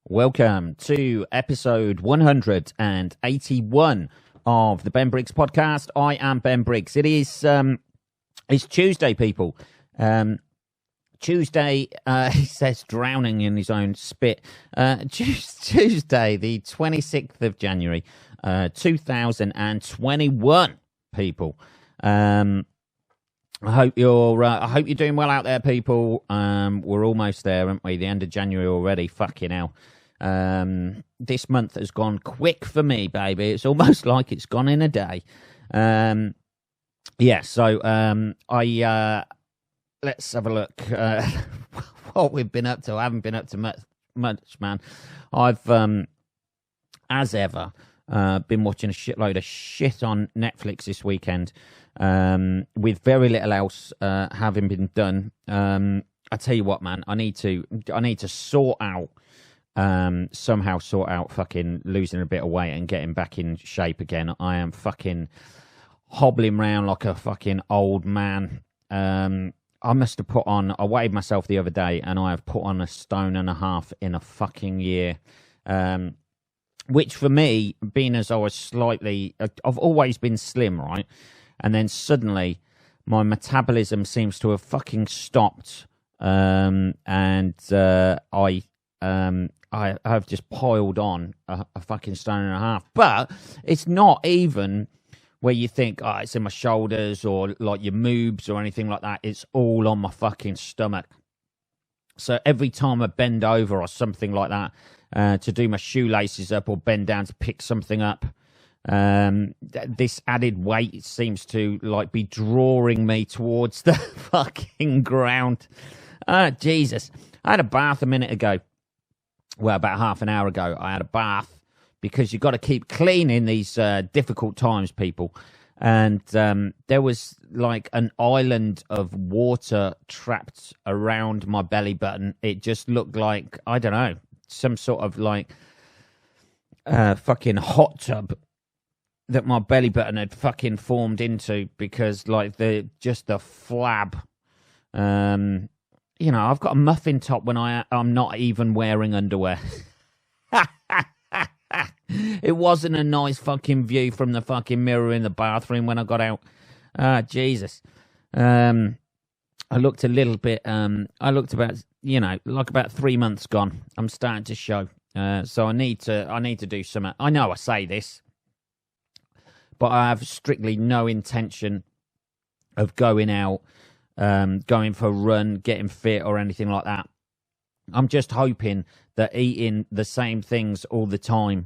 Welcome to episode 181 of the Ben Briggs podcast. I am Ben Briggs. It's Tuesday, people. Tuesday, he says, drowning in his own spit. Tuesday, the 26th of January, 2021, people. I hope you're doing well out there, people. We're almost there, aren't we? The end of January already. Fucking hell. This month has gone quick for me, baby. It's almost like it's gone in a day. Let's have a look what we've been up to. I haven't been up to much, man. I've, as ever, been watching a shitload of shit on Netflix this weekend, with very little else having been done. I tell you what, man, I need to somehow sort out fucking losing a bit of weight and getting back in shape again. I am fucking hobbling around like a fucking old man. I must have I weighed myself the other day and I have put on 1.5 stone in a fucking year. Which for me, being as I was I've always been slim, right? And then suddenly my metabolism seems to have fucking stopped. I have just piled on a fucking 1.5 stone. But it's not even where you think, oh, it's in my shoulders or like your moobs or anything like that. It's all on my fucking stomach. So every time I bend over or something like that to do my shoelaces up or bend down to pick something up, this added weight seems to like be drawing me towards the fucking ground. Jesus. I had a bath a minute ago. Well, about half an hour ago, I had a bath because you've got to keep clean in these difficult times, people. And there was like an island of water trapped around my belly button. It just looked like, I don't know, some sort of like fucking hot tub that my belly button had fucking formed into because like the flab. You know, I've got a muffin top when I'm not even wearing underwear. It wasn't a nice fucking view from the fucking mirror in the bathroom when I got out. Jesus. I looked a little bit, I looked about, like about 3 months gone. I'm starting to show. So I need to do something. I know I say this, but I have strictly no intention of going out, going for a run, getting fit or anything like that. I'm just hoping that eating the same things all the time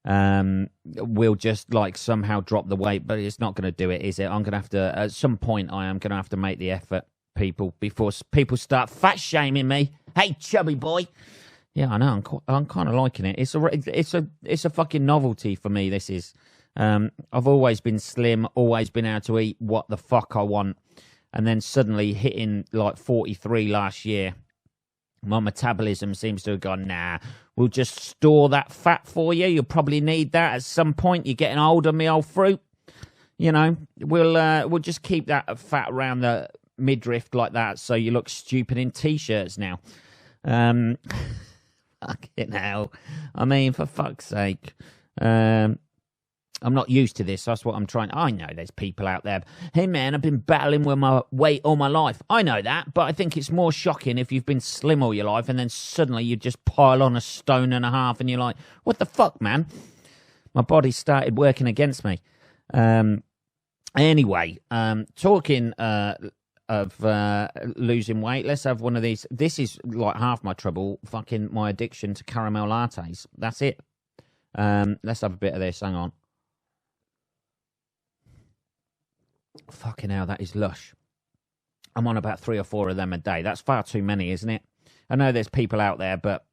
will just like somehow drop the weight, but it's not going to do it, is it? I'm going to have to, at some point, I am going to have to make the effort, people, before people start fat shaming me. Hey, chubby boy. Yeah, I know. I'm kind of liking it. It's a fucking novelty for me. This is. I've always been slim, always been able to eat what the fuck I want. And then suddenly hitting like 43 last year, my metabolism seems to have gone, nah, we'll just store that fat for you. You'll probably need that at some point. You're getting older, me old fruit. You know, we'll just keep that fat around the midriff like that so you look stupid in T-shirts now. Fucking hell. I mean, for fuck's sake. I'm not used to this. That's what I'm trying. I know there's people out there. Hey, man, I've been battling with my weight all my life. I know that, but I think it's more shocking if you've been slim all your life and then suddenly you just pile on 1.5 stone and you're like, what the fuck, man? My body started working against me. Anyway, talking of losing weight, let's have one of these. This is like half my trouble, fucking my addiction to caramel lattes. That's it. Let's have a bit of this. Hang on. Fucking hell, that is lush. I'm on about 3 or 4 of them a day. That's far too many, isn't it? I know there's people out there, but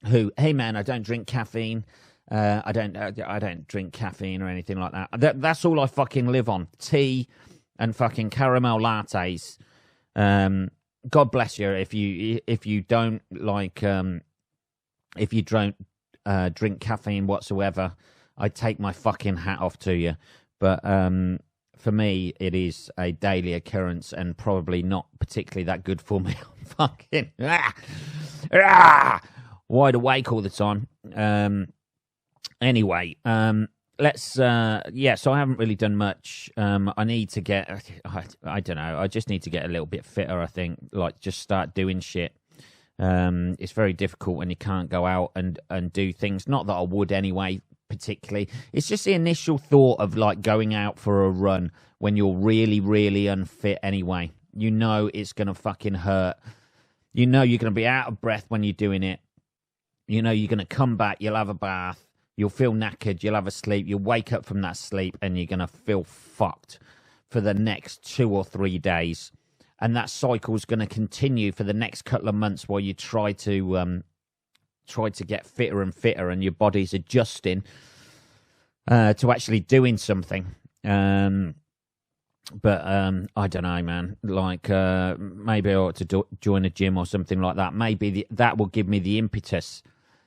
hey man, I don't drink caffeine. I don't drink caffeine or anything like that. That's all I fucking live on. Tea and fucking caramel lattes. God bless you if you don't like if you don't drink caffeine whatsoever. I take my fucking hat off to you. But for me, it is a daily occurrence and probably not particularly that good for me. Fucking wide awake all the time. Anyway, let's. Yeah, so I haven't really done much. I need to get. I don't know. I just need to get a little bit fitter. I think, like, just start doing shit. It's very difficult when you can't go out and do things. Not that I would anyway, particularly. It's just the initial thought of like going out for a run when you're really, really unfit anyway. You know it's gonna fucking hurt. You know you're gonna be out of breath when you're doing it. You know you're gonna come back. You'll have a bath. You'll feel knackered. You'll have a sleep. You'll wake up from that sleep and you're gonna feel fucked for the next 2 or 3 days. And that cycle is going to continue for the next couple of months while you try to get fitter and fitter, and your body's adjusting to actually doing something. But I don't know, man. Like maybe I ought to join a gym or something like that. Maybe that will give me the impetus.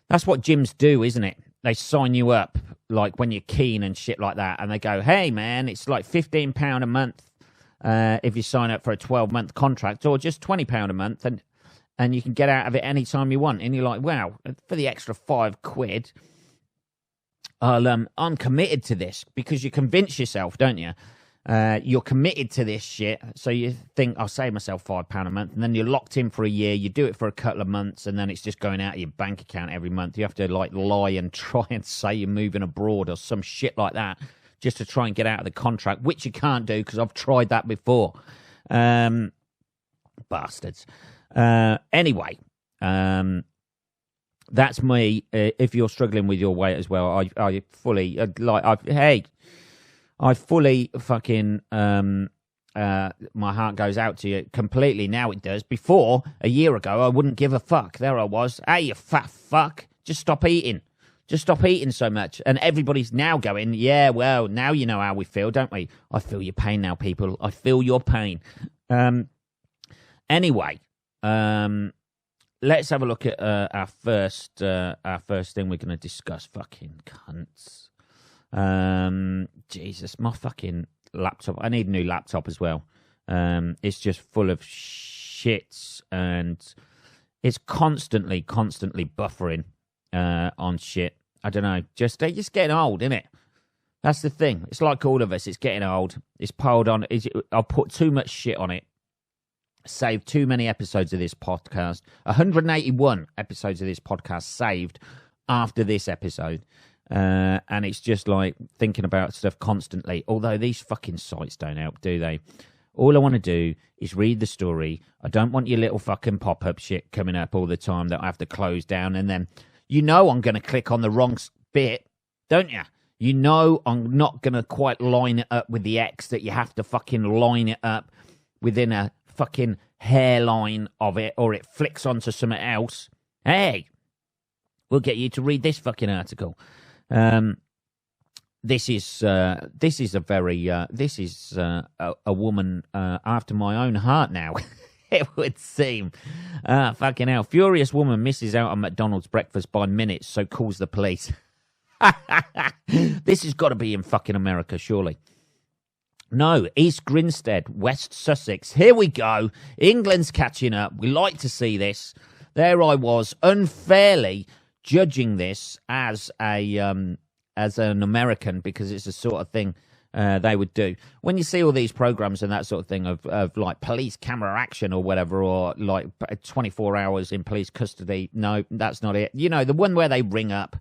That's what gyms do, isn't it? They sign you up like when you're keen and shit like that, and they go, "Hey, man, it's like £15 a month." If you sign up for a 12-month contract, or just £20 a month, and you can get out of it anytime you want. And you're like, wow, for the extra £5, I'm committed to this, because you convince yourself, don't you? You're committed to this shit, so you think, I'll save myself £5 a month, and then you're locked in for a year. You do it for a couple of months, and then it's just going out of your bank account every month. You have to like lie and try and say you're moving abroad or some shit like that, just to try and get out of the contract, which you can't do because I've tried that before. Bastards. Anyway, that's me. If you're struggling with your weight as well, I fully I fully fucking my heart goes out to you completely. Now it does. Before, a year ago, I wouldn't give a fuck. There I was. Hey, you fat fuck, just stop eating. Just stop eating so much. And everybody's now going, yeah, well, now you know how we feel, don't we? I feel your pain now, people. I feel your pain. Anyway, let's have a look at our first thing we're going to discuss. Fucking cunts. Jesus, my fucking laptop. I need a new laptop as well. It's just full of shits, and it's constantly buffering on shit. I don't know. They're just getting old, innit? That's the thing. It's like all of us. It's getting old. It's piled on. I'll put too much shit on it. Saved too many episodes of this podcast. 181 episodes of this podcast saved after this episode. And it's just like thinking about stuff constantly. Although these fucking sites don't help, do they? All I want to do is read the story. I don't want your little fucking pop-up shit coming up all the time that I have to close down, and then you know I'm going to click on the wrong bit, don't you? You know I'm not going to quite line it up with the X, that you have to fucking line it up within a fucking hairline of it, or it flicks onto something else. Hey, we'll get you to read this fucking article. This is a woman after my own heart now. It would seem. Fucking hell. Furious woman misses out on McDonald's breakfast by minutes, so calls the police. This has got to be in fucking America, surely. No, East Grinstead, West Sussex. Here we go. England's catching up. We like to see this. There I was, unfairly judging this as an American, because it's the sort of thing they would do. When you see all these programs and that sort of thing of like police camera action or whatever, or like 24 hours in police custody, no, that's not it. You know, the one where they ring up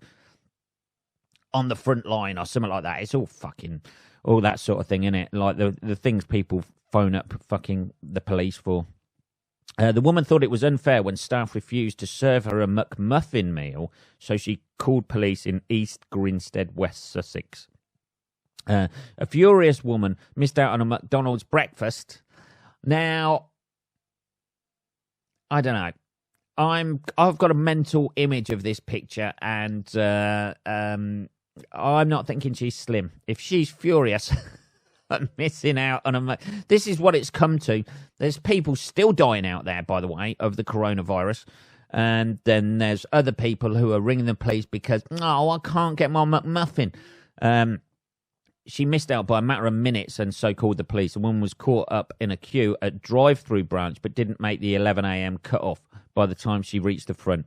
on the front line or something like that. It's all fucking, all that sort of thing, innit? Like the things people phone up fucking the police for. The woman thought it was unfair when staff refused to serve her a McMuffin meal, so she called police in East Grinstead, West Sussex. A furious woman missed out on a McDonald's breakfast. Now, I don't know. I've got a mental image of this picture, and I'm not thinking she's slim. If she's furious at missing out on this is what it's come to. There's people still dying out there, by the way, of the coronavirus. And then there's other people who are ringing the police because, oh, I can't get my McMuffin. She missed out by a matter of minutes and so called the police. The woman was caught up in a queue at drive-through branch but didn't make the 11 a.m. cut-off by the time she reached the front.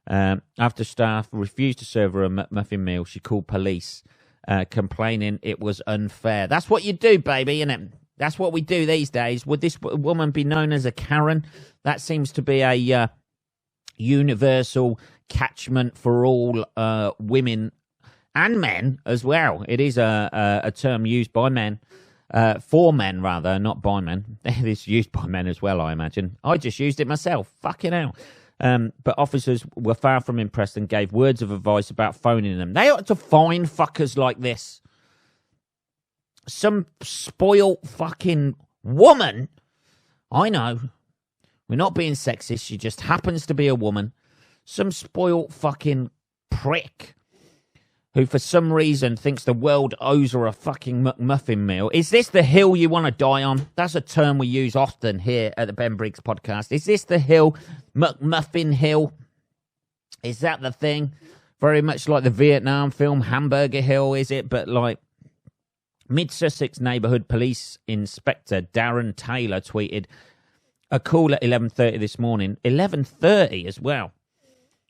After staff refused to serve her a McMuffin meal, she called police, complaining it was unfair. That's what you do, baby, innit? That's what we do these days. Would this woman be known as a Karen? That seems to be a universal catchment for all women and men as well. It is a term used by men, for men rather, not by men. It is used by men as well, I imagine. I just used it myself. Fucking hell. But officers were far from impressed and gave words of advice about phoning them. They ought to fine fuckers like this. Some spoilt fucking woman. I know. We're not being sexist. She just happens to be a woman. Some spoilt fucking prick who for some reason thinks the world owes her a fucking McMuffin meal. Is this the hill you want to die on? That's a term we use often here at the Ben Briggs podcast. Is this the hill? McMuffin Hill? Is that the thing? Very much like the Vietnam film Hamburger Hill, is it? But like Mid-Sussex Neighbourhood Police Inspector Darren Taylor tweeted a call at 11:30 this morning. 11:30 as well.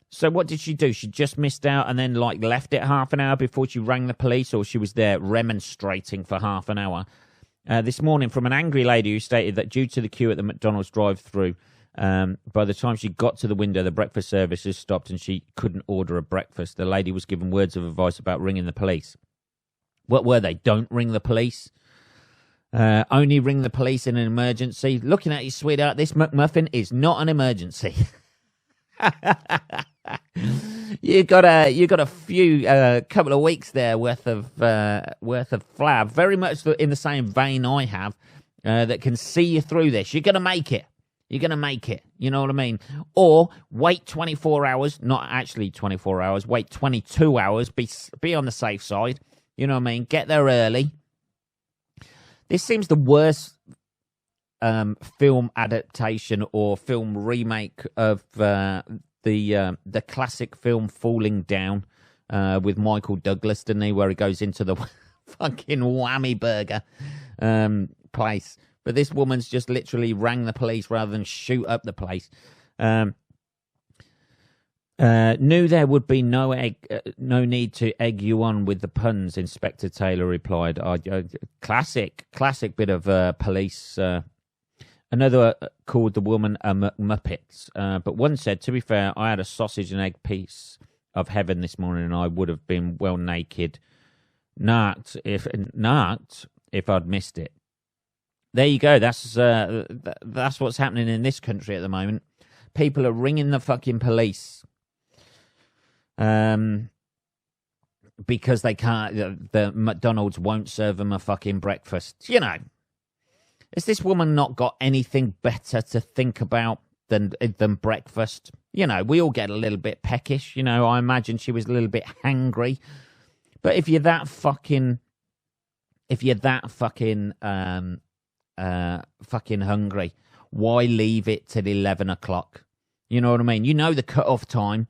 So what did she do? She just missed out and then like left it half an hour before she rang the police, or she was there remonstrating for half an hour? This morning from an angry lady who stated that due to the queue at the McDonald's drive-thru, by the time she got to the window, the breakfast service has stopped and she couldn't order a breakfast. The lady was given words of advice about ringing the police. What were they? Don't ring the police. Only ring the police in an emergency. Looking at you, sweetheart, this McMuffin is not an emergency. You got a few couple of weeks there worth of flab. Very much in the same vein I have, that can see you through this. You're gonna make it. You're gonna make it. You know what I mean? Or wait 24 hours. Not actually 24 hours. Wait 22 hours. Be on the safe side. You know what I mean? Get there early. This seems the worst film adaptation or film remake of the classic film Falling Down with Michael Douglas, didn't he? Where he goes into the fucking whammy burger place. But this woman's just literally rang the police rather than shoot up the place. Knew there would be no need to egg you on with the puns, Inspector Taylor replied. Classic bit of police. Another called the woman a Muppet, but one said, to be fair, I had a sausage and egg piece of heaven this morning and I would have been well naked, narked if I'd missed it. There you go. That's what's happening in this country at the moment. People are ringing the fucking police. Because they can't, the McDonald's won't serve them a fucking breakfast. You know, has this woman not got anything better to think about than breakfast? You know, we all get a little bit peckish. You know, I imagine she was a little bit hangry. But if you're that fucking hungry, why leave it till 11 o'clock? You know what I mean? You know the cut-off time.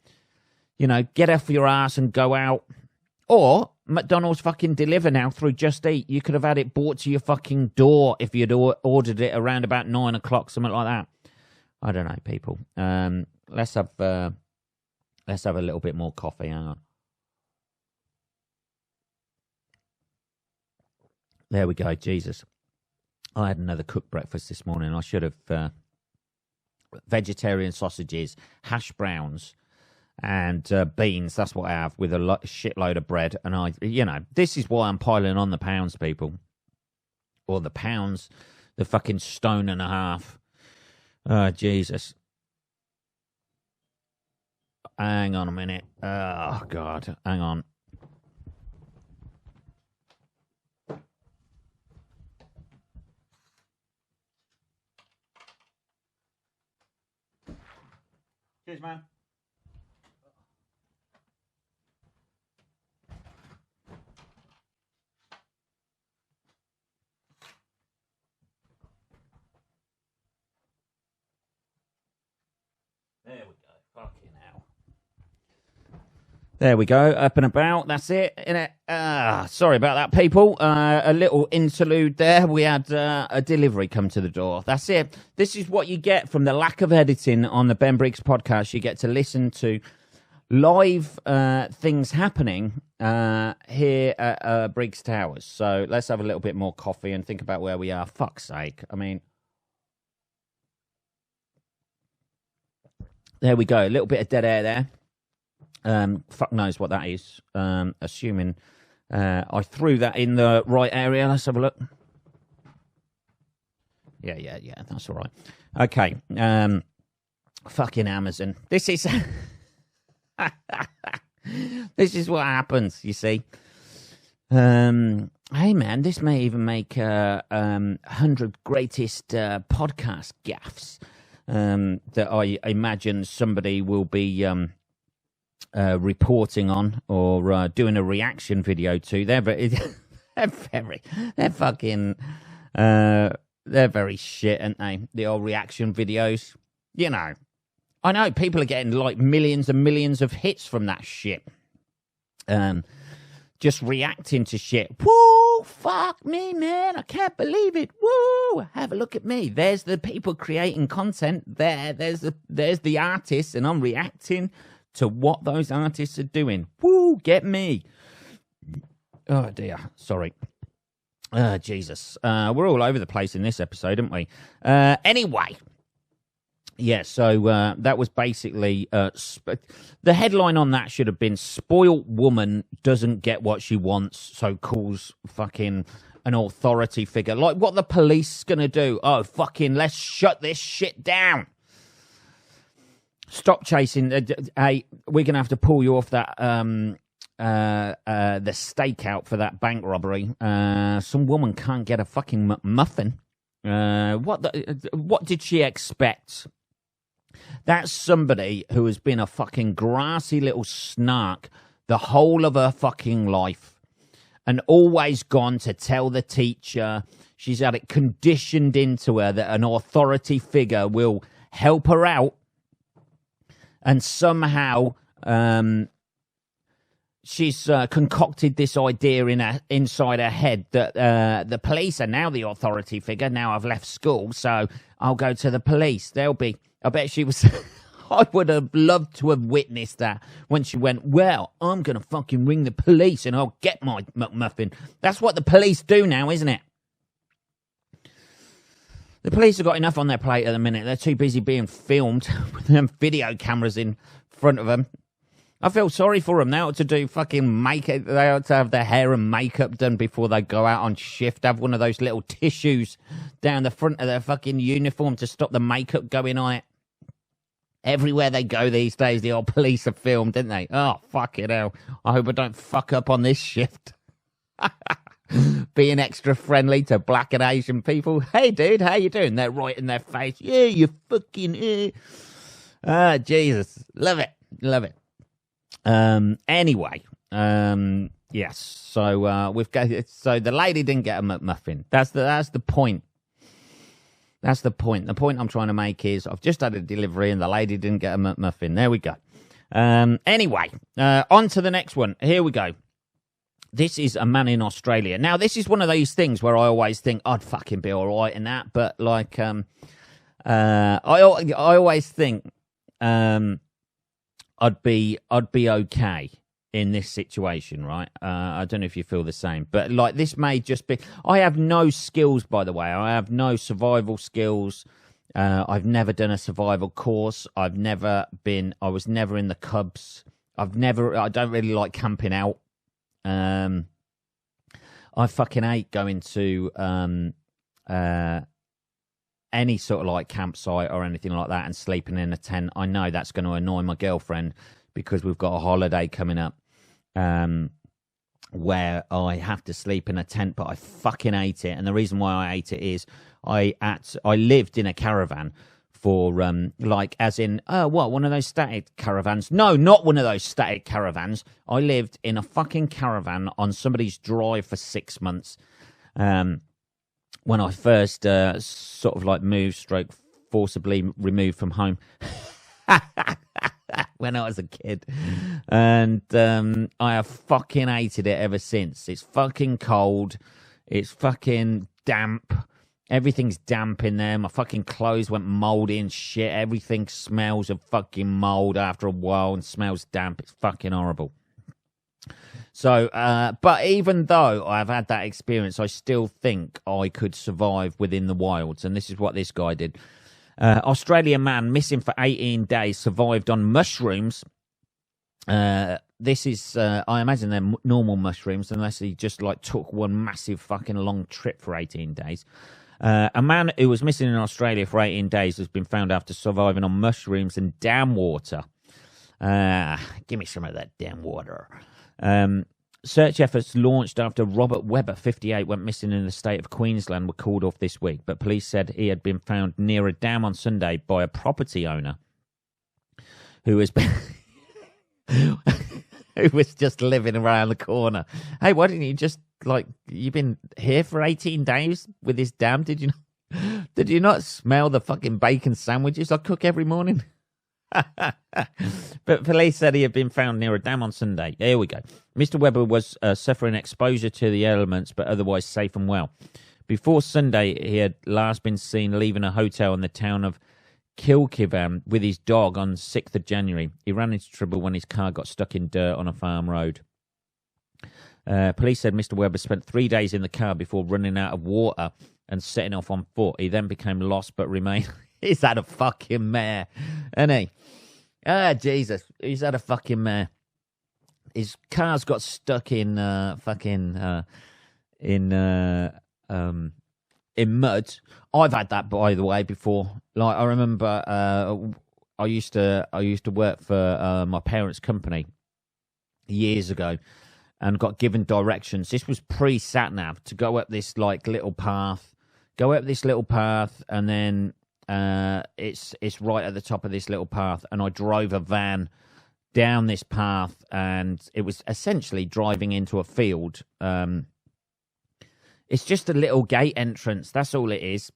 You know, get off your ass and go out. Or McDonald's fucking deliver now through Just Eat. You could have had it brought to your fucking door if you'd ordered it around about 9 o'clock, something like that. I don't know, people. Let's have a little bit more coffee. Hang on. There we go. Jesus. I had another cooked breakfast this morning. I should have vegetarian sausages, hash browns, and beans. That's what I have with a shitload of bread. And this is why I'm piling on the pounds, people. Or the pounds, the fucking stone and a half. Oh, Jesus. Hang on a minute. Oh, God. Hang on. Cheers, man. There we go. Fucking hell. There we go. Up and about. That's it. Innit? Sorry about that, people. A little interlude there. We had a delivery come to the door. That's it. This is what you get from the lack of editing on the Ben Briggs podcast. You get to listen to live things happening here at Briggs Towers. So let's have a little bit more coffee and think about where we are. Fuck's sake. I mean, there we go. A little bit of dead air there. Fuck knows what that is. Assuming I threw that in the right area. Let's have a look. Yeah. That's all right. Okay. Fucking Amazon. This is this is what happens, you see. Hey man, this may even make 100 greatest podcast gaffes that I imagine somebody will be reporting on or doing a reaction video to. They're very shit, aren't they? The old reaction videos, you know. I know people are getting like millions and millions of hits from that shit. Just reacting to shit. Woo, fuck me, man. I can't believe it. Woo, have a look at me. There's the people creating content there. There's the artists, and I'm reacting to what those artists are doing. Woo, get me. Oh, dear. Sorry. Jesus. We're all over the place in this episode, aren't we? Anyway. Yeah, so that was basically... the headline on that should have been, spoilt woman doesn't get what she wants, so calls fucking an authority figure. Like, what the police gonna do? Oh, fucking, let's shut this shit down. Stop chasing. Hey, we're gonna have to pull you off that... the stakeout for that bank robbery. Some woman can't get a fucking muffin. What did she expect? That's somebody who has been a fucking grassy little snark the whole of her fucking life and always gone to tell the teacher. She's had it conditioned into her that an authority figure will help her out, and somehow she's concocted this idea inside her head that the police are now the authority figure. Now I've left school, so I'll go to the police. I bet she was... I would have loved to have witnessed that when she went, well, I'm going to fucking ring the police and I'll get my McMuffin. That's what the police do now, isn't it? The police have got enough on their plate at the minute. They're too busy being filmed with them video cameras in front of them. I feel sorry for them. They ought to do fucking makeup. They ought to have their hair and makeup done before they go out on shift. Have one of those little tissues down the front of their fucking uniform to stop the makeup going on it. Everywhere they go these days, the old police are filmed, didn't they? Oh, fucking hell. I hope I don't fuck up on this shift. Being extra friendly to black and Asian people. Hey, dude, how you doing? They're right in their face. Yeah, you fucking... Jesus. Love it. Love it. Anyway, yes. So we've got. So the lady didn't get a McMuffin. That's the point. That's the point. The point I'm trying to make is I've just had a delivery and the lady didn't get a McMuffin. There we go. Anyway, on to the next one. Here we go. This is a man in Australia. Now, this is one of those things where I always think I'd fucking be all right in that, but like, I always think, I'd be okay in this situation, right? I don't know if you feel the same, but like this may just be... I have no skills, by the way. I have no survival skills. I've never done a survival course. I was never in the Cubs. I don't really like camping out. I fucking hate going to any sort of like campsite or anything like that and sleeping in a tent. I know that's going to annoy my girlfriend because we've got a holiday coming up where I have to sleep in a tent, but I fucking hate it. And the reason why I hate it is I lived in a caravan for like as in one of those static caravans? No, not one of those static caravans. I lived in a fucking caravan on somebody's drive for 6 months. When I first sort of like forcibly removed from home when I was a kid. And I have fucking hated it ever since. It's fucking cold. It's fucking damp. Everything's damp in there. My fucking clothes went mouldy and shit. Everything smells of fucking mould after a while and smells damp. It's fucking horrible. So, but even though I've had that experience, I still think I could survive within the wilds. And this is what this guy did. Australian man missing for 18 days survived on mushrooms. This is, I imagine they're normal mushrooms, unless he just like took one massive fucking long trip for 18 days. A man who was missing in Australia for 18 days has been found after surviving on mushrooms and dam water. Give me some of that damn water. Search efforts launched after Robert Webber, 58, went missing in the state of Queensland were called off this week, but police said he had been found near a dam on Sunday by a property owner who has been who was just living around the corner. Hey, why didn't you just, like, you've been here for 18 days with this dam? Did you not smell the fucking bacon sandwiches I cook every morning? But police said he had been found near a dam on Sunday. Here we go. Mr. Webber was suffering exposure to the elements, but otherwise safe and well. Before Sunday, he had last been seen leaving a hotel in the town of Kilkivan with his dog on 6th of January. He ran into trouble when his car got stuck in dirt on a farm road. Police said Mr. Webber spent 3 days in the car before running out of water and setting off on foot. He then became lost but remained... He's had a fucking mare, hasn't he? Ah, Jesus. He's had a fucking mare. His car's got stuck in mud. I've had that, by the way, before. Like, I remember I used to work for my parents' company years ago and got given directions. This was pre-sat-nav, to go up this like little path. And then it's right at the top of this little path, and I drove a van down this path, and it was essentially driving into a field. It's just a little gate entrance. That's all it is.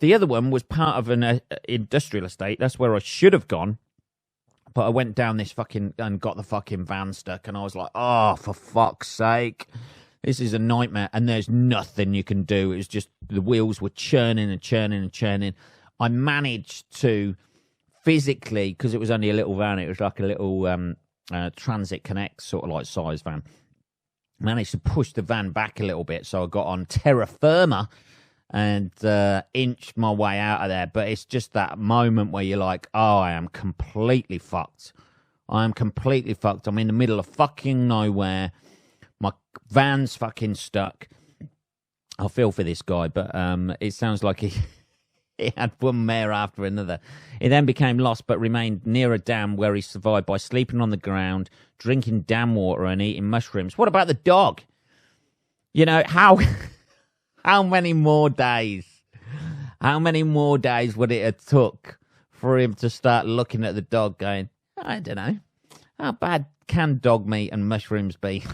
The other one was part of an industrial estate. That's where I should have gone. But I went down this fucking and got the fucking van stuck. And I was like, oh, for fuck's sake. This is a nightmare. And there's nothing you can do. It was just the wheels were churning and churning and churning. I managed to physically, because it was only a little van. It was like a little Transit Connect sort of like size van. Managed to push the van back a little bit, so I got on terra firma and inched my way out of there. But it's just that moment where you're like, oh, I am completely fucked. I'm in the middle of fucking nowhere. My van's fucking stuck. I feel for this guy, but it sounds like he had one mare after another. He then became lost, but remained near a dam where he survived by sleeping on the ground, drinking dam water and eating mushrooms. What about the dog? You know, how many more days? How many more days would it have took for him to start looking at the dog going, I don't know, how bad can dog meat and mushrooms be?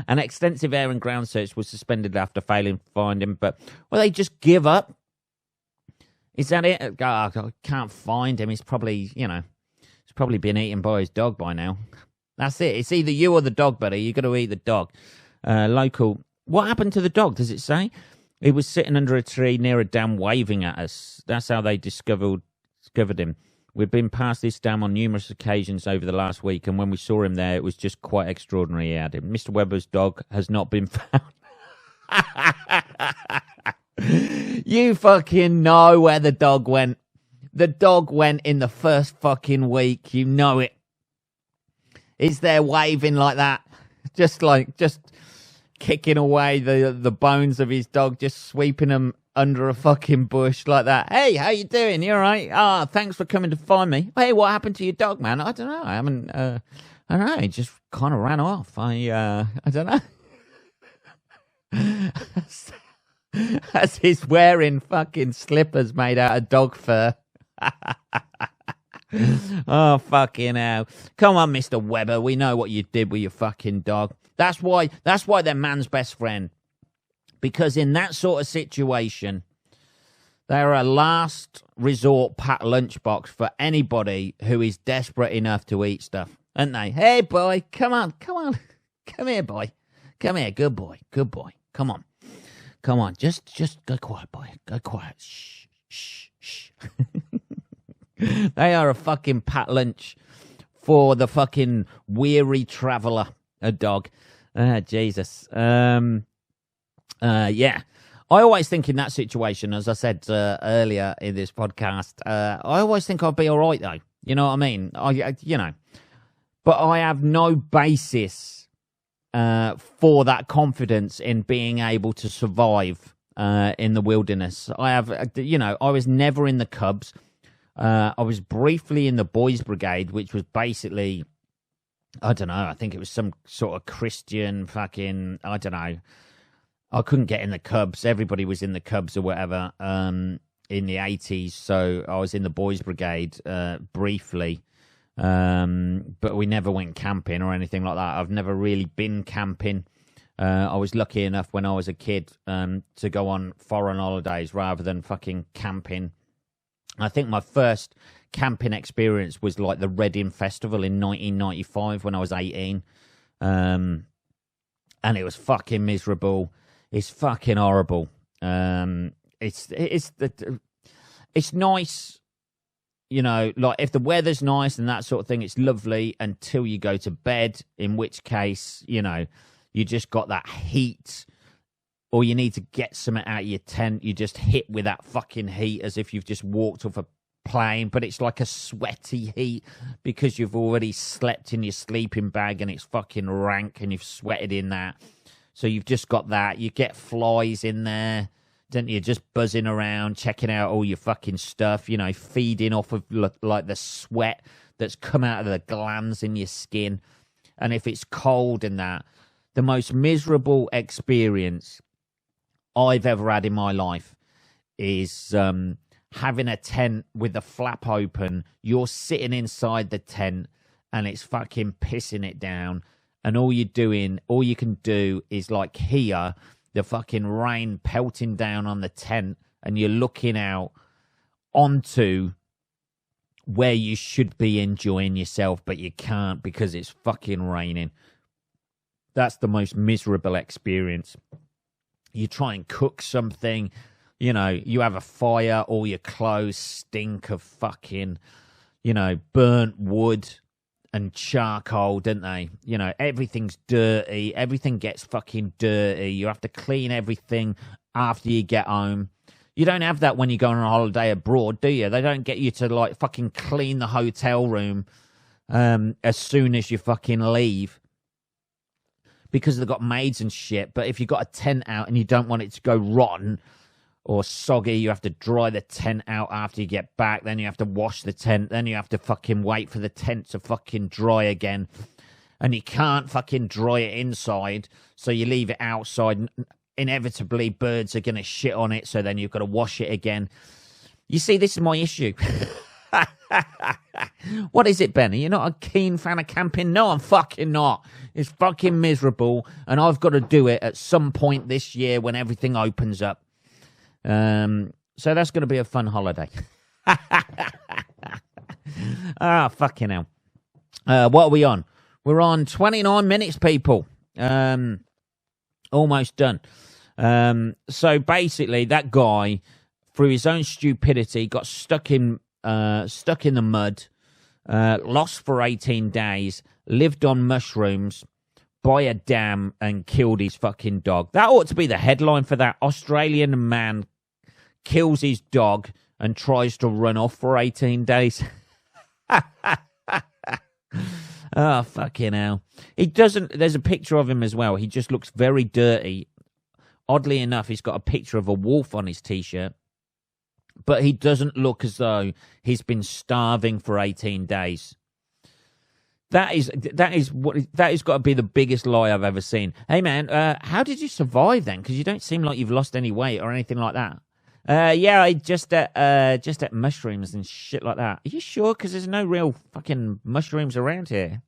An extensive air and ground search was suspended after failing to find him, but will they just give up? Is that it? Oh, I can't find him. He's probably been eaten by his dog by now. That's it. It's either you or the dog, buddy. You got to eat the dog. Local. What happened to the dog? Does it say? He was sitting under a tree near a dam, waving at us. That's how they discovered him. We've been past this dam on numerous occasions over the last week, and when we saw him there, it was just quite extraordinary. He had him. Mr. Webber's dog has not been found. You fucking know where the dog went. The dog went in the first fucking week. You know it. He's there waving like that. Just kicking away the bones of his dog, just sweeping them under a fucking bush like that. Hey, how you doing? You all right? Ah, thanks for coming to find me. Hey, what happened to your dog, man? I don't know. I haven't, I don't know. He just kind of ran off. I don't know. As he's wearing fucking slippers made out of dog fur. Oh, fucking hell. Come on, Mr. Webber. We know what you did with your fucking dog. That's why they're man's best friend. Because in that sort of situation, they're a last resort packed lunchbox for anybody who is desperate enough to eat stuff, aren't they? Hey, boy, come on. Come here, boy. Come here, good boy. Come on. Come on, just go quiet, boy. Go quiet. Shh, shh, shh. They are a fucking pat lunch for the fucking weary traveller, a dog. Jesus. Yeah. I always think in that situation, as I said earlier in this podcast, I always think I'll be all right, though. You know what I mean? But I have no basis for that confidence in being able to survive in the wilderness. I was never in the Cubs. I was briefly in the Boys Brigade, which was basically, I don't know, I think it was some sort of Christian fucking, I don't know. I couldn't get in the Cubs. Everybody was in the Cubs or whatever in the 80s. So I was in the Boys Brigade briefly. But we never went camping or anything like that. I've never really been camping. I was lucky enough when I was a kid to go on foreign holidays rather than fucking camping. I think my first camping experience was like the Reading Festival in 1995 when I was 18. And it was fucking miserable. It's fucking horrible. It's nice, you know, like if the weather's nice and that sort of thing, it's lovely until you go to bed, in which case, you know, you just got that heat, or you need to get something out of your tent. You just hit with that fucking heat as if you've just walked off a plane, but it's like a sweaty heat because you've already slept in your sleeping bag and it's fucking rank and you've sweated in that. So you've just got that. You get flies in there, don't you? Just buzzing around, checking out all your fucking stuff, you know, feeding off of like the sweat that's come out of the glands in your skin. And if it's cold and that, the most miserable experience I've ever had in my life is having a tent with the flap open. You're sitting inside the tent and it's fucking pissing it down. And all you can do is like hear the fucking rain pelting down on the tent, and you're looking out onto where you should be enjoying yourself, but you can't because it's fucking raining. That's the most miserable experience. You try and cook something, you know, you have a fire, all your clothes stink of fucking, you know, burnt wood and charcoal, don't they? You know, everything's dirty. Everything gets fucking dirty. You have to clean everything after you get home. You don't have that when you go on a holiday abroad, do you? They don't get you to, like, fucking clean the hotel room as soon as you fucking leave because they've got maids and shit. But if you've got a tent out and you don't want it to go rotten or soggy, you have to dry the tent out after you get back. Then you have to wash the tent. Then you have to fucking wait for the tent to fucking dry again. And you can't fucking dry it inside, so you leave it outside. Inevitably, birds are going to shit on it, so then you've got to wash it again. You see, this is my issue. What is it, Benny? You're not a keen fan of camping? No, I'm fucking not. It's fucking miserable, and I've got to do it at some point this year when everything opens up. So that's going to be a fun holiday. Fucking hell. What are we on? We're on 29 minutes, people. Almost done. So basically, that guy, through his own stupidity, got stuck in the mud, lost for 18 days, lived on mushrooms by a dam, and killed his fucking dog. That ought to be the headline for that. Australian man kills his dog and tries to run off for 18 days. Oh, fucking hell. He doesn't... There's a picture of him as well. He just looks very dirty. Oddly enough, he's got a picture of a wolf on his T-shirt. But he doesn't look as though he's been starving for 18 days. That has got to be the biggest lie I've ever seen. Hey, man, how did you survive then? Because you don't seem like you've lost any weight or anything like that. Yeah, I just ate mushrooms and shit like that. Are you sure? Because there's no real fucking mushrooms around here.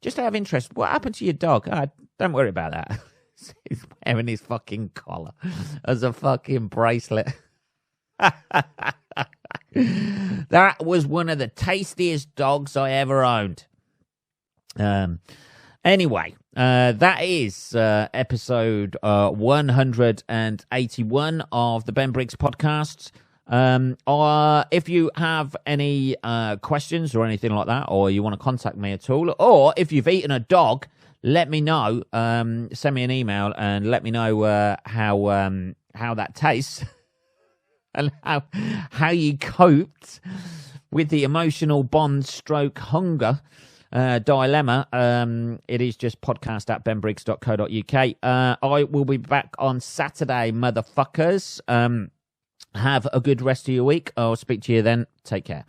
Just out of interest, what happened to your dog? Don't worry about that. He's wearing his fucking collar as a fucking bracelet. That was one of the tastiest dogs I ever owned. Anyway, that is episode 181 of the Ben Briggs podcast. If you have any questions or anything like that, or you want to contact me at all, or if you've eaten a dog, let me know. Send me an email and let me know how that tastes and how you coped with the emotional bond stroke hunger dilemma. It is just podcast@benbriggs.co.uk. I will be back on Saturday, motherfuckers. Have a good rest of your week. I'll speak to you then. Take care.